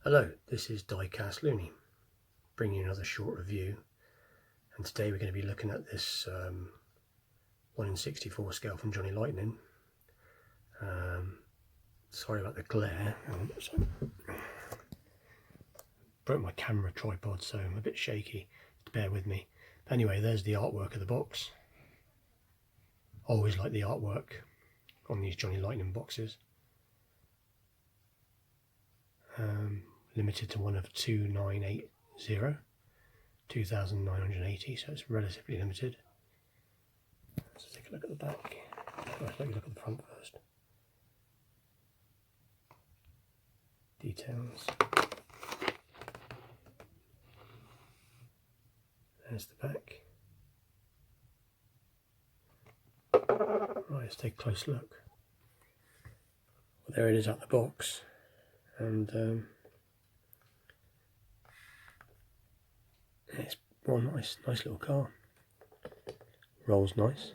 Hello, this is Diecast Looney, bringing you another short review, and today we're going to be looking at this 1 in 64 scale from Johnny Lightning. Sorry about the glare, broke my camera tripod so I'm a bit shaky, bear with me. But anyway, there's the artwork of the box. Always like the artwork on these Johnny Lightning boxes. Limited to one of 2,980, so it's relatively limited. Let's take a look at the back. Let's take a look at the front first. Details. There's the back. Right, let's take a close look. Well, there it is out the box, and it's one nice little car. Rolls nice.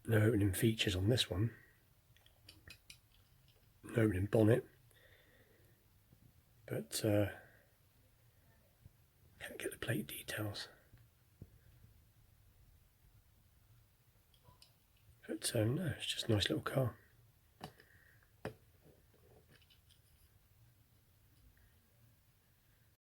No opening features on this one. No opening bonnet, but can't get the plate details. But no, it's just a nice little car.